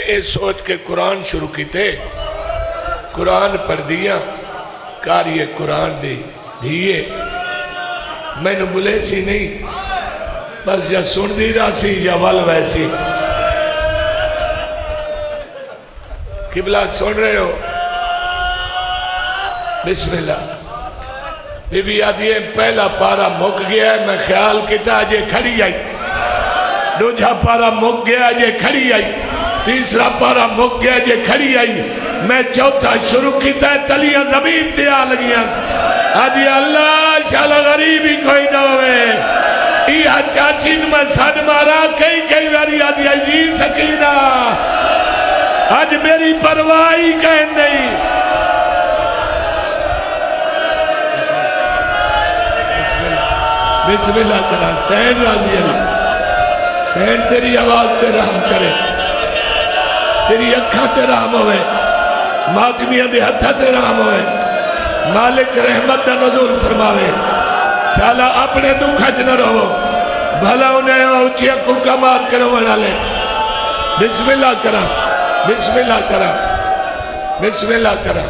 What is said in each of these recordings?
اے سوچ کے قرآن شروع کی تھے، قرآن پڑھ دیا، کاریے قرآن دی دھیے میں نے بلے سی نہیں، بس یا سن دی راسی یا وال ویسی۔ قبلہ سن رہے ہو؟ بسم اللہ۔ بی بی آدھی ہے پہلا پارا مک گیا ہے، میں خیال کیتا جے کھڑی آئی، دوجہ پارا مک گیا جے کھڑی آئی، تیسرا پارا مک گیا جے کھڑی آئی، میں چوتھا شروع کیتا ہے تلیاں زمین تیا لگیاں۔ آدھی اللہ شالا غریبی کوئی نہ ہوئے، ایہا چاچین میں سڑ مارا کئی واری آدھی ہے جی سکینہ آج میری پرواہی کہیں نہیں۔ بسم اللہ کرا سین راضی اللہ، سین تیری آواز تے رحم کرے، تیری اکھا تے رحم ہوئے، ماتمیاں دے ہتھا تے رحم ہوئے، مالک رحمت دا نزول فرماوے۔ شالا اپنے دکھا نہ رہو، بھلا انہیں اوچیا کو کمات کرو بنا لے۔ بسم اللہ کرا، بسم اللہ کرا، بسم اللہ کرا،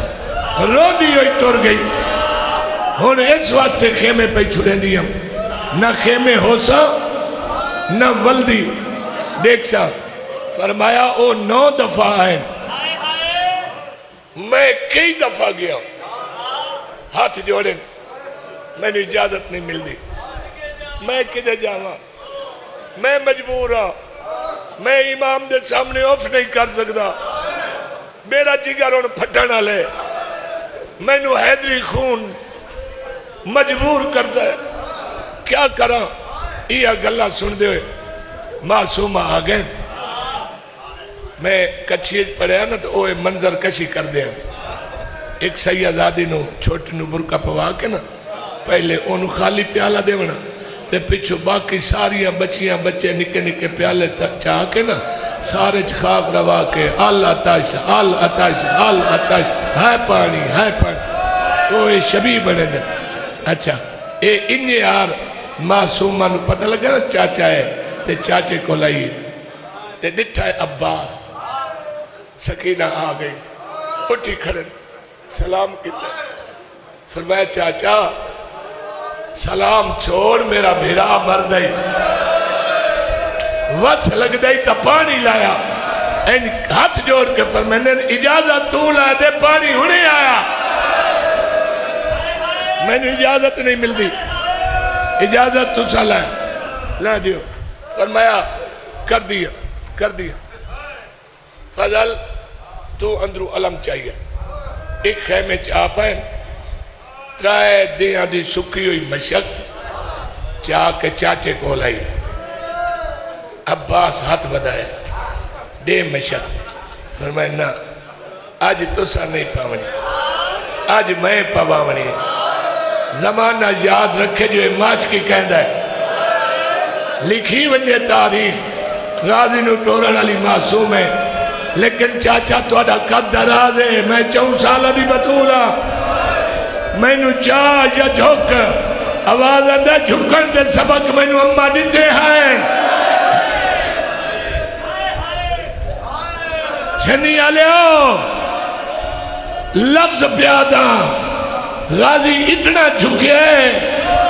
رو دی ہوئی ٹور گئی۔ ہون اس واسطے خیمے پہ چھڑے دیا، نہ خیمے ہو سا نہ ولدی دیکھ سا۔ فرمایا او 9 دفعہ آئیں، میں کئی دفعہ گیا، ہاتھ جوڑیں، میں نے اجازت نہیں مل دی، میں کدھے جاواں، میں مجبور ہوں، میں امام دے سامنے آف نہیں کر سکتا، میرا جگر ان پھٹنا لے، میں نو حیدری خون مجبور کرتا ہے، کیا کراں؟ یہ گلہ سن دے ہوئے معصومہ آگئے، میں کچھیج پڑھیا نا تو اوہ منظر کشی کر دیا، ایک سیدادی نو چھوٹی نو برکہ پوا کے نا پہلے انہوں خالی پیالہ دے ونا تے پچھو باقی ساریاں بچیاں بچے نکے نکے پیالے تک چاہ کے نا سارے خاک روا کے آل آتاش آل آتاش آل آتاش ہے پانی اوہ شبی بنے دے۔ اچھا اے انہیں یار معصومہ نو پتہ لگا نا چاچا ہے تے چاچے کو لائی تے ڈٹھا ہے عباس، سکینہ آ گئی، اٹھی کھڑن سلام کیتا ہے، فرمایا چاچا سلام چھوڑ میرا بھیرا مر دائی، وس لگ دائی تا پانی لایا، این ہاتھ جوڑ کے فرمائے اجازت تو لائے دے پانی ہونے آیا، میں نے اجازت نہیں مل دی، اجازت تو سا لائے دیو، فرمایا کر دیا، فضل تو اندرو علم چاہیے، ایک خیمے چاپ ہے، ترائے دیاں دی سکی ہوئی مشک چاہ کے چاچے کو لائی، عباس ہاتھ بدائے دے مشک، فرمائے نا آج تو سا نہیں پاونی، آج میں پاونی، زمانہ یاد رکھے جو ماچ کی کہندہ ہے، لکھی ونجے تاریخ غازی نو ٹورن علی معصوم ہے، لیکن چاچا توڑا قد دراز ہے، میں 4 سالہ دی بطولہ، میں نو چاہ یا جھوک آواز اندھا جھکن دے سبق میں نو اممہ دیتے ہیں چھنی آلیو لفظ پیادا غازی اتنا جھکے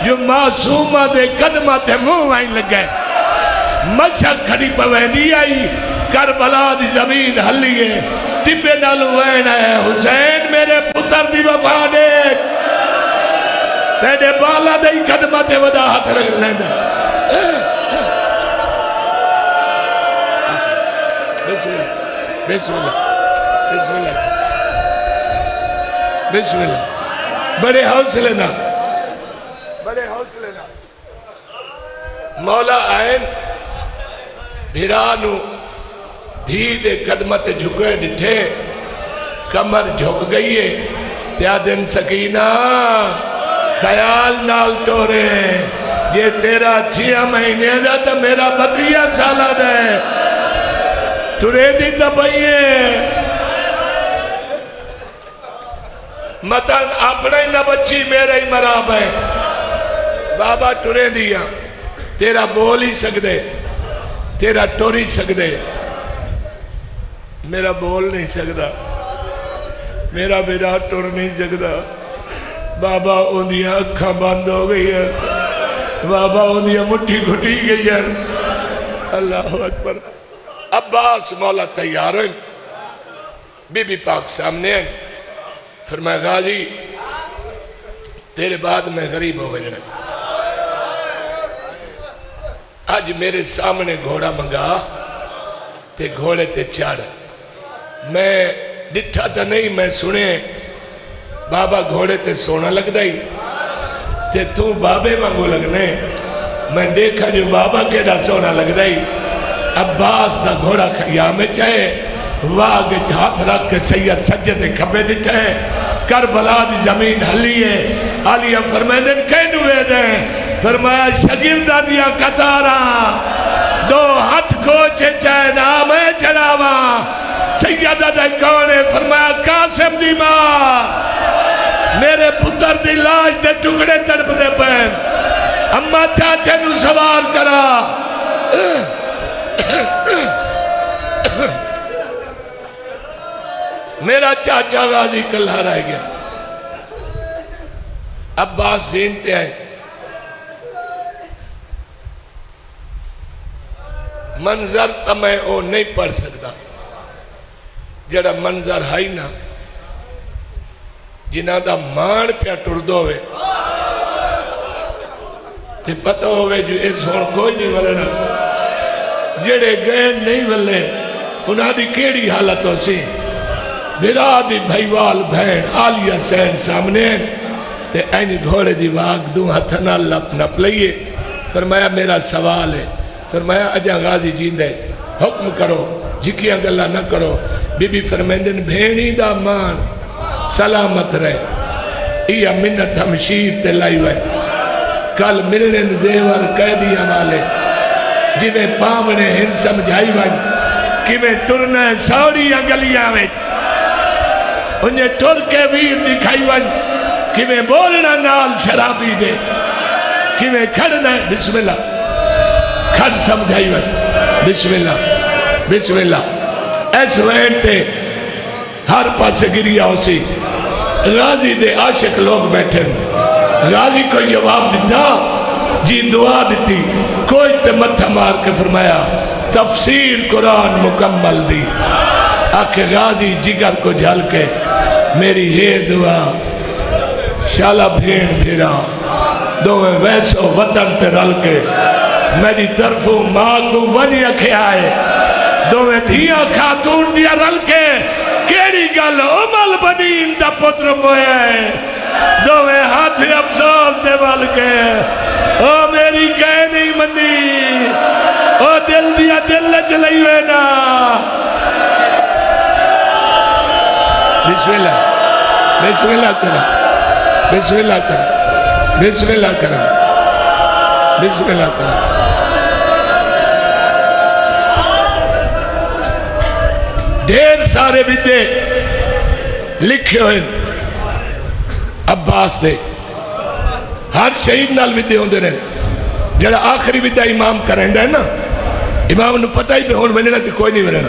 جو معصومہ دے قدمہ تے منہ آئیں لگے، مشک کھڑی پویندی آئی، کربلا دی زمین ہلیے، ٹبے نالو وین ہے، حسین میرے پتر دی وفا دیکھ، تیرے بالا دے قدمہ تے ودا ہاتھ رکھ لیندہ۔ بسم اللہ، بسم اللہ، بسم اللہ، بڑے حوصلے نا، بڑے حوصلے نا، مولا آئین بھیرانو دھی دے قدمت جھکے ڈٹھے، کمر جھک گئی ہے، تیا دن سکینہ خیال نال ٹورے، یہ تیرا 6 مہینے دا تا میرا 32 سالہ دے، ٹورے دی دبائیے، مطن اپنے نہ بچی میرے ہی مراب ہے، بابا ٹورے دیا، تیرا بول ہی سکدے، تیرا ٹوری سکدے، میرا بول نہیں سکتا، میرا بیٹا ٹر نہیں سکتا، بابا اندیاں اکھاں بند ہو گئی ہے، بابا اندیاں مٹھی گھٹی گئی ہے۔ اللہ اکبر۔ عباس مولا تیار ہیں، بی بی پاک سامنے ہیں، فرمایا غازی تیرے بعد میں غریب ہو گئے، آج میرے سامنے گھوڑا منگا تے گھوڑے تے چڑھ۔ میں ڈٹھا تا نہیں، میں سنے بابا گھوڑے تے سونا لگ دائی تے تو بابے مانگو لگنے، میں دیکھا جو بابا کیڑا سونا لگ دائی۔ عباس دا گھوڑا خیامے چاہے، واگ ہاتھ رکھ کے سید سجدے کھبے دیتا ہے، کربلا دی زمین ہلی ہے۔ علیہ فرمائدن کہنو وے دیں، فرمایا شگردہ دیا قطارا دو ہاتھ کھوچے چاہے نامے چڑھاوا، سیدہ دے کونے فرمایا قاسم دی ماں میرے پتر دی لاش دے ٹکڑے تڑپ دے پہن، اما چاچے نو سوار کرا۔ میرا چاچا غازی کلہ رہ گیا۔ عباس زینتے ہیں، منظر تا میں او نہیں پڑھ سکتا، جڑا منظر ہائی نا جنہ دا مان پیا ٹردو ہوئے تے پتہ ہوئے جو اس ہون کوئی نہیں ولنا، جڑے گئے نہیں ولے انہاں دی کیڑی حالت ہو سی۔ میرا دی بھائیوال بھین عالیہ سین سامنے تے اینی گھوڑے دی واگ دوں ہتھنا لپ نپ لئیے۔ فرمایا میرا سوال ہے، فرمایا اجا غازی جیندے حکم کرو جکیاں گلہ نہ کرو۔ بی بی فرمیندن بھینی دا مان سلامت رہے، ایا منت ہمشیر تے لائی وے، کل ملنن زیور قیدیاں والے جی میں پامنے ہن سمجھائی وے کہ میں ٹرنا سوڑیاں گلیاں وے، انہیں ٹر کے ویر دکھائی وے کہ میں بولنا نال شرابی دے، کہ میں کھڑنا بسم اللہ کھڑ سمجھائی وے، بسم اللہ بسم اللہ۔ ایس وین تے ہر پاس گریا ہو سی، غازی دے عاشق لوگ بیٹھے، غازی کو جواب دیتا جی دعا دیتی، کوئی تے متھا مار کے فرمایا تفسیر قرآن مکمل دی۔ آکھے غازی جگر کو جھل کے میری یہ دعا شالا بھین بھیرا دویں ویسو وطن تے رل کے میری طرفوں ماں کو ونی اکھے آئے، دویں دھیاں خاتون دیا رل کے کیڑی گل عمل بنین دا پتر موئے ہے، دویں ہاتھ افسوس دے بل کے او میری کہے نہیں منی، او دل دیا دل چلئی ہوئے نا۔ بسم اللہ بسم اللہ کرا بسم اللہ کرا بسم اللہ کرا بسم اللہ کرا۔ ڈھیر سارے بدے لکھے ہوئے عباس دے، ہر شہید نال بدے ہوندے رہے، جڑا آخری بدہ امام کریں ہے نا، امام نے پتہ ہی پہ ہون مننا کہ کوئی نہیں مننا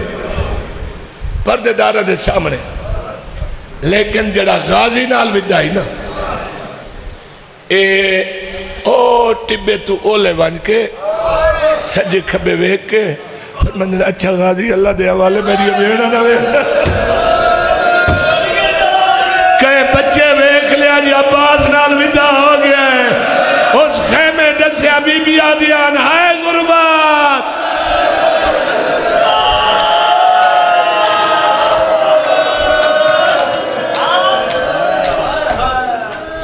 پردے دارہ دے سامنے، لیکن جڑا غازی نال بدہ ہی نا اے او ٹبے تو اولے بن کے سجے کھبے ویک کے فرمندن اچھا غازی اللہ دے حوالے میری بیڑا نہ وے کہے بچے ویک لیا جی عباس نال ودا ہو گیا ہے، اس خیمے ڈسیا بی بی آدیان ہائے غربات۔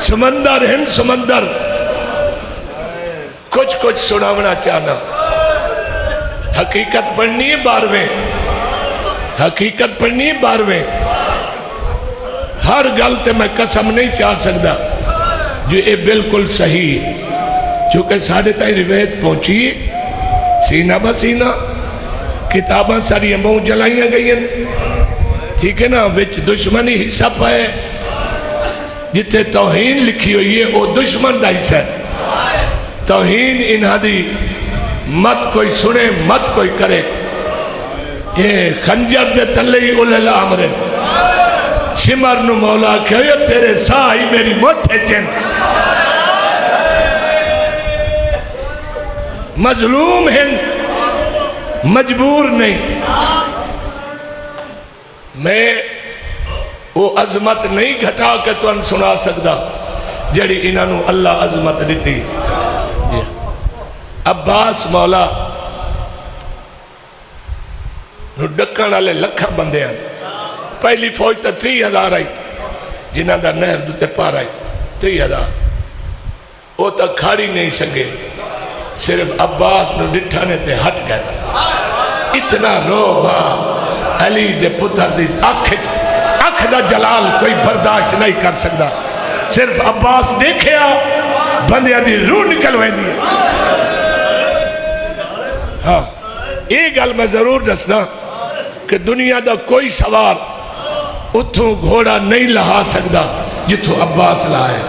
سمندر ہند سمندر کچھ سناونا چاہنا، حقیقت پڑھنی ہے بارویں، حقیقت پڑھنی ہے بارویں، ہر گلتے میں قسم نہیں چاہ سکتا جو اے بالکل صحیح، چونکہ ساڑھے تائیں روایت پہنچی سینہ با سینہ، کتاباں ساری امبوں جلائیاں گئی ہیں، ٹھیک ہے نا، وچ دشمنی حصہ پائے جتے توہین لکھی ہوئی ہے وہ دشمن دا حصہ ہے، توہین انہا دی مت کوئی سنے مت کوئی کرے، یہ خنجر دے تلے ہی اولے الامر شمر نو مولا کہو تیرے سائی میری موٹھے چن مظلوم ہیں مجبور نہیں میں وہ عظمت نہیں گھٹا کے تو ان سنا سکتا جڑی انہوں اللہ عظمت دیتی عباس مولا ڈکن والے لکھاں بندے ہیں پہلی فوج تا 3000 آئی جنہ دا نہر دوتے پار آئی 3000 وہ تا کھاڑی نہیں سکے صرف عباس نو ڈٹھانے تے ہٹ گئے اتنا روبا علی دے پتر دی آنکھ دا جلال کوئی برداشت نہیں کر سکتا صرف عباس دیکھیا بندیاں دی روح نکل ہوئے دی ہاں یہ گل میں ضرور دسنا کہ دنیا دا کوئی سوار اتھوں گھوڑا نہیں لہا سکتا جتھوں عباس لائے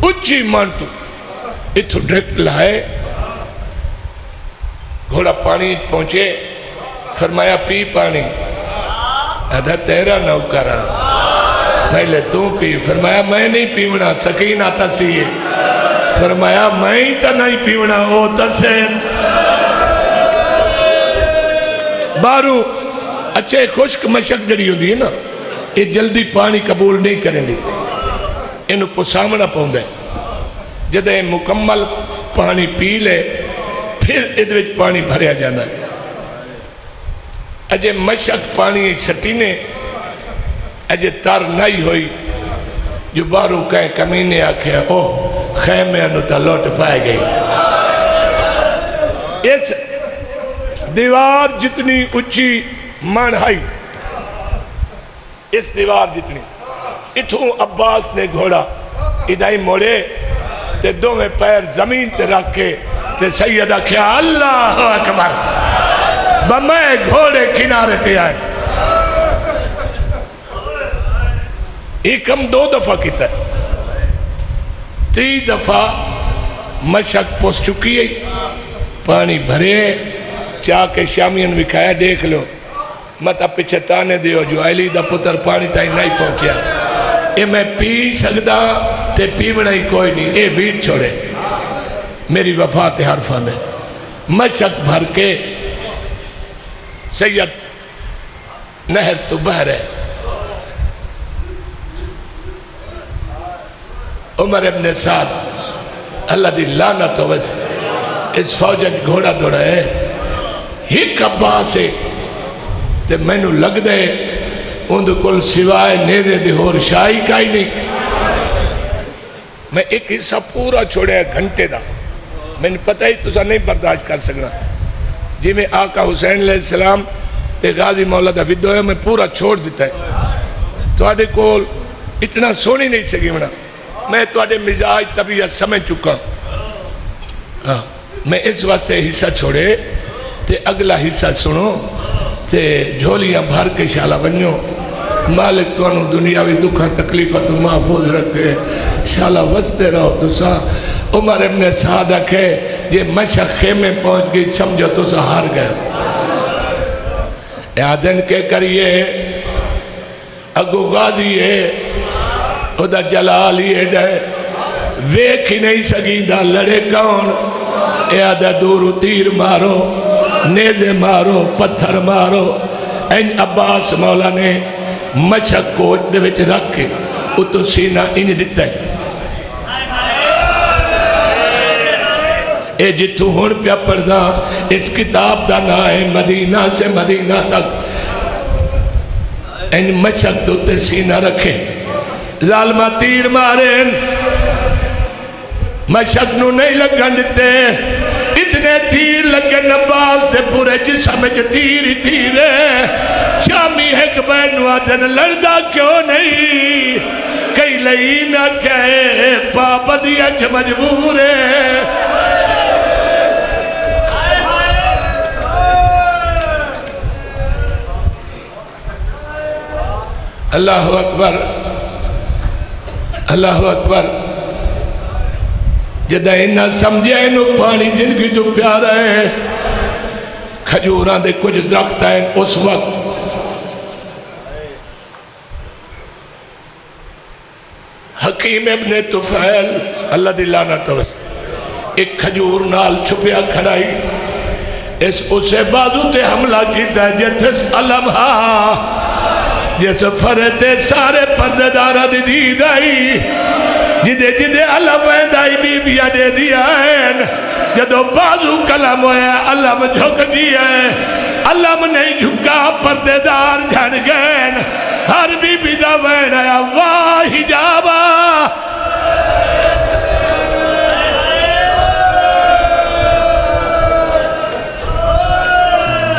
اچھی مانتو اتھوں ڈریکٹ لائے گھوڑا پانی پہنچے فرمایا پی پانی ادھا تیرا نوکرہ پہلے تو پی فرمایا میں نہیں پیونا سکینہ تسیے فرمایا میں ہی تا نہیں پیونا او تسین بارو اچھے خشک مشک جڑی ہوں دی نا یہ جلدی پانی قبول نہیں کریں دی انہوں کو سامنا پہن دے جدہ مکمل پانی پی لے پھر ادھوچ پانی بھریا جانا ہے اجے مشک پانی سٹینے اجے تر نہیں ہوئی جو بارو کہیں کمینے آکھے او خیمے انہوں تا لوٹ پائے گئی اس دیوار جتنی اچھی مانہائی اس دیوار جتنی اتھوں عباس نے گھوڑا ادھائی موڑے تے دو میں پیر زمین تے رکھ کے تے سیدہ کیا اللہ اکبر بمیں گھوڑے کنارے تے آئے ایک ہم 2 دفعہ کیتا ہے 3 دفعہ مشک پوس چکی ہے پانی بھرے چاہ کے شامیان بکھایا دیکھ لو مطا پیچھے تانے دیو جو علی دا پتر پانی تائیں نہیں پہنچیا اے میں پی سکدا تے پیونا ہی کوئی نہیں اے بیٹ چھوڑے میری وفات حرفان ہے مشک بھر کے سید نہر تو بہر ہے عمر ابن سعد اللہ دی لعنت ہو ویسے اس فوجت گھوڑا دوڑا ہے ایک عباس ہے تے میں نو لگ دے اندھ کل سوائے نیدے دے اور شاہی کا ہی نہیں میں ایک حصہ پورا چھوڑے ہے گھنٹے دا میں نے پتہ ہی تُسا نہیں برداشت کر سکنا جی میں آقا حسین علیہ السلام تے غازی مولا دا ویڈیو ہے میں پورا چھوڑ دیتا ہے تو آڑے کول اتنا سونی نہیں سکی منا میں تو آڑے مزاج طبیعت سمجھ چکا میں اس وقت حصہ چھوڑے تے اگلا حصہ سنو تے جھولیاں بھر کے شالہ بنیو مالک تو انہوں دنیاوی دکھا تکلیفت محفوظ رکھے شالہ وستے رہو تو سا عمر ابن سعد کے جے مشق خیمے پہنچ گئی سمجھو تو سا ہار گئے اعادن کے کریے اگو غازی ہے خدا جلال ہی ہے ویکھ ہی نہیں سگیندہ لڑے کون اعادہ دور تیر مارو نیزے مارو پتھر مارو این عباس مولا نے مشق کوٹ دے وچ رکھ کے اتو سینہ انہی دیتا ہے اے جتو ہون پیا پڑھدا اس کتاب دا نا ہے مدینہ سے مدینہ تک این مشق دوتے سینہ رکھے ظالمہ تیر مارین مشق نو نہیں لگن دیتے اتنے تیر لگن عباس دے پورے جسم میں تیر ہی تیر ہے شامی ایک بینو آدن لڑدا کیوں نہیں کئی لئی نہ کہے پابندی اچھ مجبور ہے اللہ اکبر اللہ اکبر جدہ انہا سمجھے انہوں پانی زندگی تو پیارا ہے کھجوراں دے کچھ درخت ہیں اس وقت حکیم ابن طفیل اللہ دی لعنت ہوئے ایک کھجور نال چھپیا کھڑائی اسے بازو تے حملہ کیتا ہے جتس علم جس فرتے سارے پرددارہ دی دید آئی جدے جدے علم ویندائی بی بیا دے دیا ہے جدو بازو کلم ہویا علم جھک دیا ہے علم نہیں جھکا پرددار جھن گئے ہر بی بی دا وین آیا واہ حجابا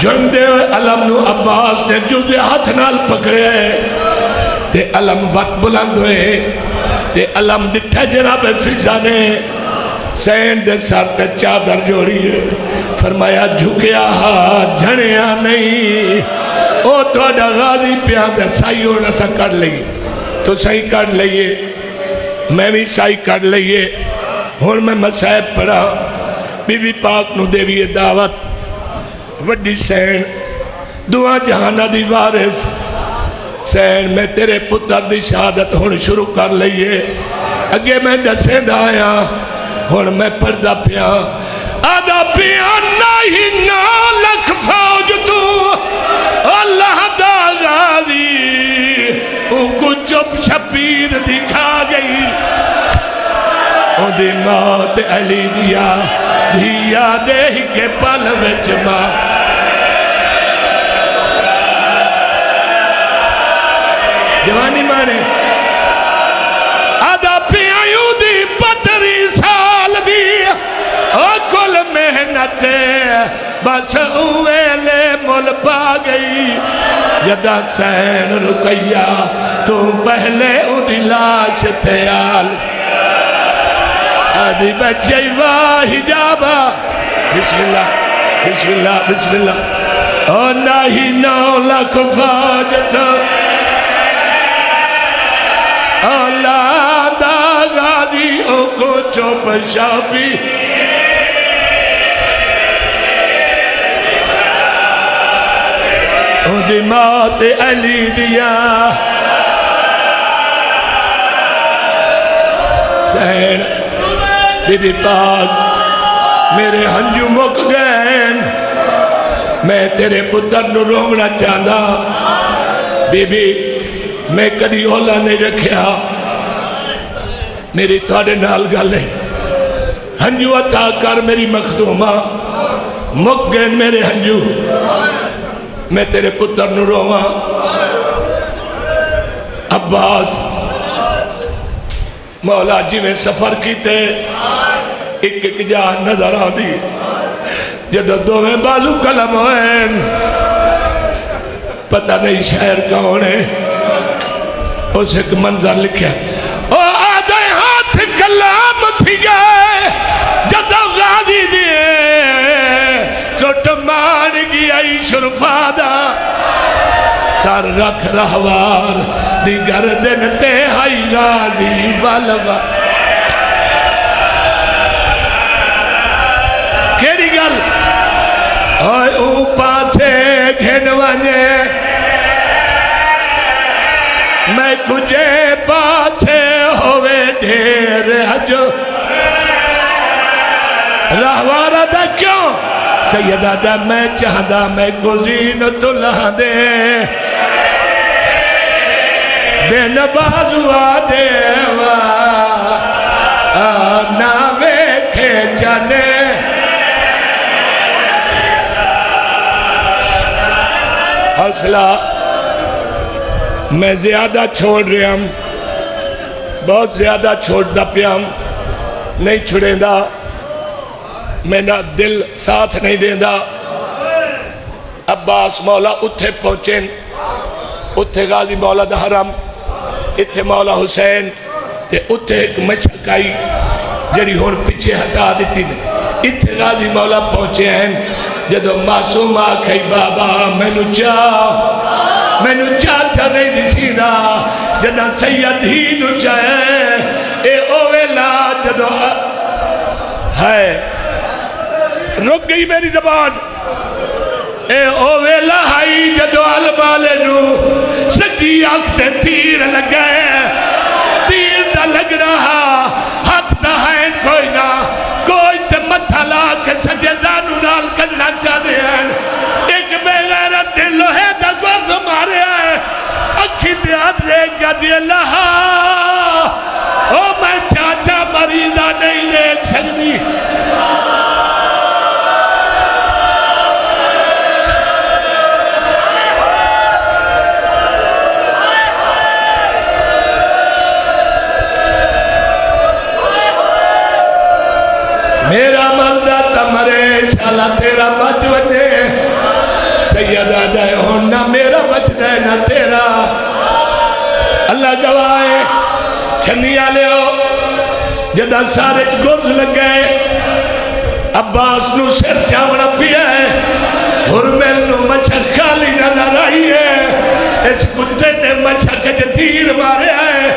جھنڈے ہوئے علم نو عباس نے جو دے ہاتھ نال پکڑے تے علم وقت بلند ہوئے تے علم ڈٹھا جناب فضا نے سین دے سر تے چادر جوڑی فرمایا جھکیا ہاتھ جھنیا نہیں او توڑا غازی پیان دے سائی ہونا سا کر لئی تو سائی کر لئیے میں بھی سائی کر لئیے ہون میں مسائب پڑھا بی بی پاک نو دیوی دعوت وڈی سین دعا جہانہ دی وارث سین میں تیرے پتر دی شہادت ہون شروع کر لئیے اگے میں دسیں دایا ہون میں پردہ پیا آدھا پیا نہیں نا لکھ فوج تو اللہ دا غازی ان کو چپ شپیر دکھا گئی ان دی موت علی دیا دھیا دے کے پل وچ ماں جوانی مانے آدھا پیائیوں دی پتری سال دی کل محنت بس اوے لے مل پا گئی جدہ سین رکیا تو پہلے او دی لاش تیال آدھی بچے واہ حجابا بسم اللہ بسم اللہ بسم اللہ او نہیں 9 لاکھ فوج تو اولاد غازی او کو چوپ شاپی او دی موت علی دیا سین بی بی پاک میرے ہنجو مک گئے میں تیرے پتر نو رومنا چاہتا بی بی میں کدی اولا نہیں رکھیا میری توڑے نال گلے ہنجو عطا کر میری مخدومہ مک گئے میرے ہنجو میں تیرے پتر نو روما عباس مولا جی میں سفر کیتے ایک ایک جہاں نظر آ دی جدو دوویں بازو کلم ہوئے پتہ نہیں شہر کون ہے اس ایک منظر لکھیا او آدھے ہاتھ کلام تھی گئے جدو غازی دیئے چوٹ مان گیا شرفادہ سر رکھ رہوار دی گردن تے ہائی غازی والوا کیڑی گل اوہ اوپا سے گھنوانے میں کجھے پاسے ہوئے دھیر حجو رہوارہ دا کیوں سیدہ دا میں چاہدہ میں گزین تلہ دے بے نبازو آدے ناوے کھیچانے حوصلہ میں زیادہ چھوڑ رہا ہوں بہت زیادہ چھوڑ دا پیا ہوں نہیں چھوڑیں دا میں نہ دل ساتھ نہیں دیں دا عباس مولا اتھے پہنچیں اتھے غازی مولا دا حرم اتھے مولا حسین تے اتھے ایک مشک آئی جڑی ہون پیچھے ہٹا دیتی نے اتھے غازی مولا پہنچے ہیں جدو معصوم آکھائی بابا میں نو چاچا نہیں دیسی دا جدہ سید ہی نو چاہے اے اویلا جدو ہے رک گئی میری زبان اے او ویلا ہائی جدو علمالے نو سجی آنکھتے تیر لگائے تیر دا لگ رہا ہاتھ دا ہے کوئی نہ کوئی تے متھا لا کے سجے زانو نال کرنا چاہ دے ہیں ایک بے غیرت دے لوہے دا گوز مارے آئے اکھی دے آدھرے گا دی اللہ او میں چاچا مریضہ نہیں دیکھ سکتی میرا مردہ تمرے شالا تیرا بچ وجے سیدہ جائے ہونا میرا بچ دے نہ تیرا اللہ گوائے چھنی آلے ہو جدہ سارے گرز لگ گئے عباس نو سر چاوڑا پیا ہے حرمیل نو مچھر خالی نظر آئی ہے اس کتے نے مچھر کے تیر مارے آئے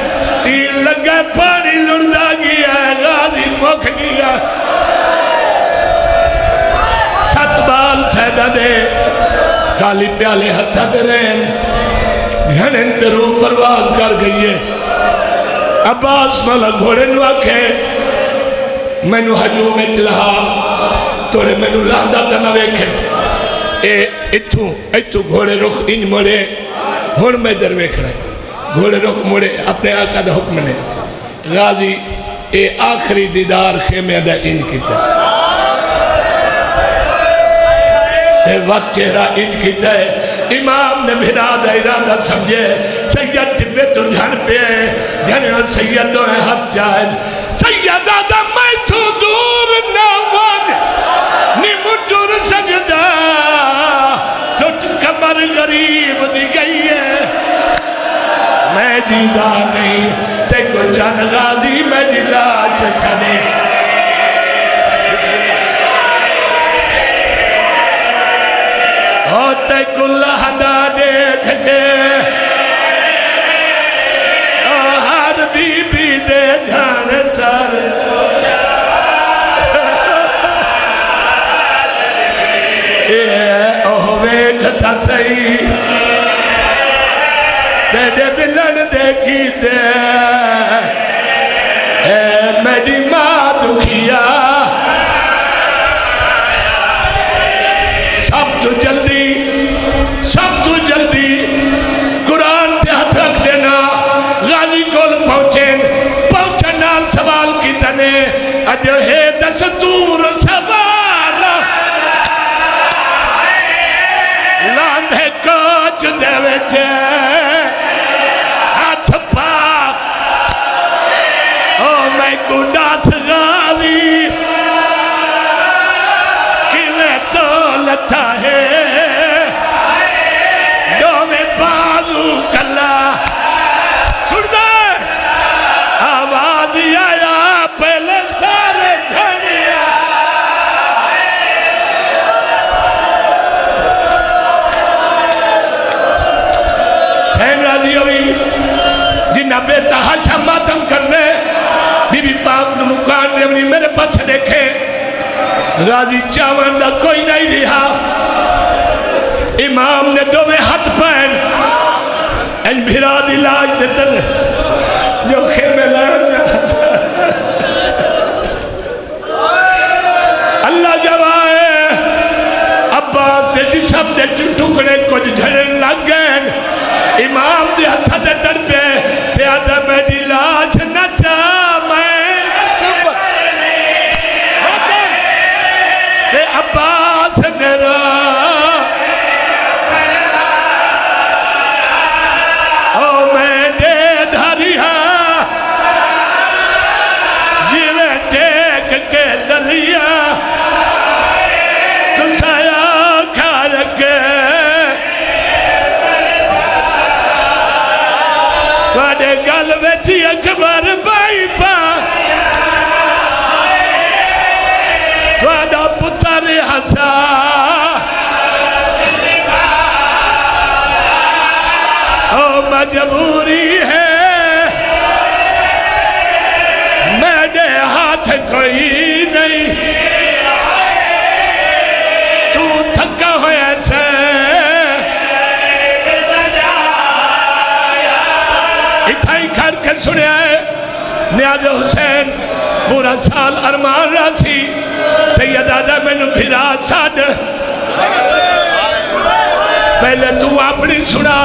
تیر لگ گئے پانی لڑدا گیا ہے غازی مکھ گیا ست بال سیدہ دے کالی پیالے ہتھا دے رہن گھنن ترو پرواز کر گئی ہے عباس مالا گھوڑے نو آکھے میں نو حجوم اچلہا توڑے میں نو لاندہ تنہ ویکھے اتھو گھوڑے رخ ان مڑے ہون میں در ویکھ رہے گھوڑے رخ مڑے اپنے آقا دا حکم نے غازی اے آخری دیدار خیمہ دا ان کی تا اے وقت چہرہ ان کی تا امام نے بھرادہ ارادہ سمجھے سید ٹپے تو جھن پہ جھنے اور سیدوں ہے حد جائد سیدہ دا میں تو دور نہ ون نمٹر سجدہ ٹوٹ کمر غریب دی گئی ہے میں دیدہ نہیں تے کو جان غازی میں لاش سنے ہوتے کل حدا دیکھ کے ہر بی بی دے جان سر اوہ ویکھتا سہی دے بلن دے کی دے میری ماں دکھیا سب تو جلدی قرآن تے ہاتھ رکھ دینا غازی کول پہنچن نال سوال کی تنے اجو ہے دستور سوال لاندھے کوچ دے ویچے ہاتھ پاک او میں گناس غازی کیویں تو لتا ہے بیٹا ہاشا ماتم کرنے بی بی پاک نے مکان دے اپنی میرے پاس دیکھے غازی چاوندہ کوئی نہیں رہا امام نے دو میں ہاتھ پہن ان بھرا دی لاج دے دل جو خیمے لائن اللہ جوائے عباس دے جسم دے ٹکڑے کچھ جھڑن لگ گئے امام دے ہتھا دے در پہ پیادہ میری لاج نہ چاہ میں تے عباس نرا او میں دے دھاری ہاں جیوے دیکھ کے دلیا تو سایہ کھا رکھے توڑے گل ویچی اکبر بائی پا توڑا پتر حسا او مجبوری ہے میرے ہاتھ کوئی نہیں تو تھکا ہوئے ایسے سنیا ہے نیاز حسین پورا سال ارمان راسی سید آدھا میں نے بھیرا ساڑھ پہلے تو اپنی سنا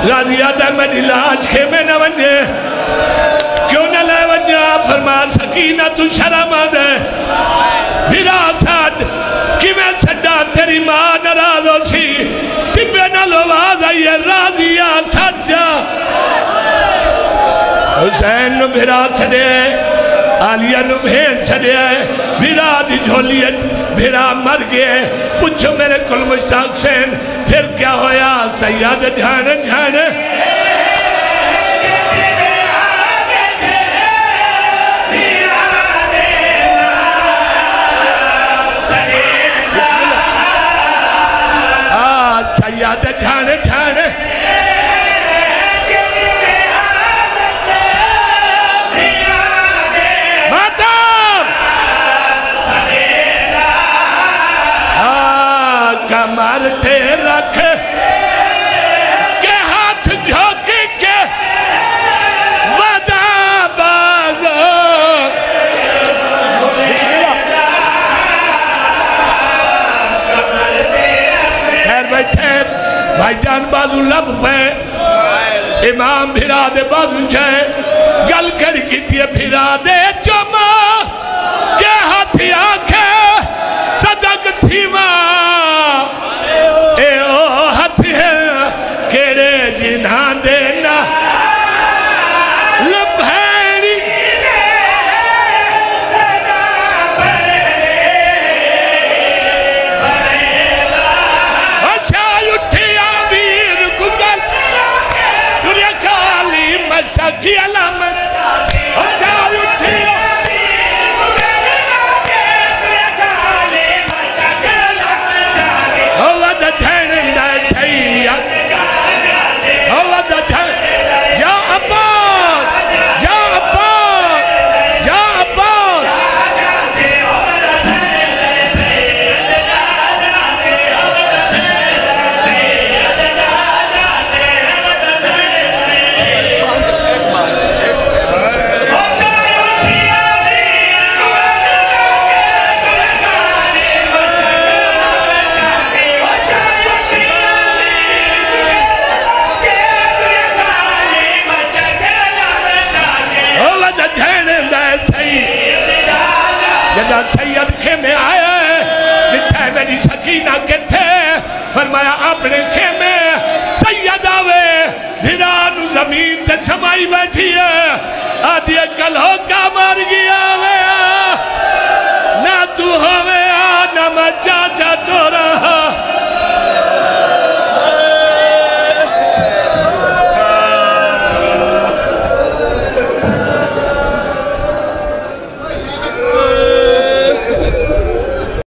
راضی آدھا میں علاج کے میں نہ ونجے کیوں نہ لے ونجا فرما سکینہ تو شرم آدھے بھیرا ساڑھ کی میں سڈا تیری ماں ناراض ہو سی تبے نہ لو آواز آئیے راضی سجا حسین نو بھیرا سڑے آلیہ نو بھین سڑے بھیرا دی جھولیت بھیرا مر گئے پوچھو میرے کل مشتاق سین پھر کیا ہویا سیاد دھیان دھیان سیاد دھیان دھیان کمرتے رکھ کے ہاتھ جھوکی کے ودا بازو ٹھہر بھائی ٹھہر بھائی جان بازو لب پہ امام بھیرا دے بازو چھے گل کر کی تیے بھیرا دے چما کے ہاتھی آنکھیں صدق تھی ماں جنہاں دینا لبھیری اچھائی اٹھی آمیر گگل دنیا کالی مسکی علامت اچھائی اٹھی سید خیمے آیا ہے مٹھائے میری سکینہ کے تھے فرمایا اپنے خیمے سید آوے بھیرانو زمین تے سمائی بیٹھی ہے آدھی کل ہو کا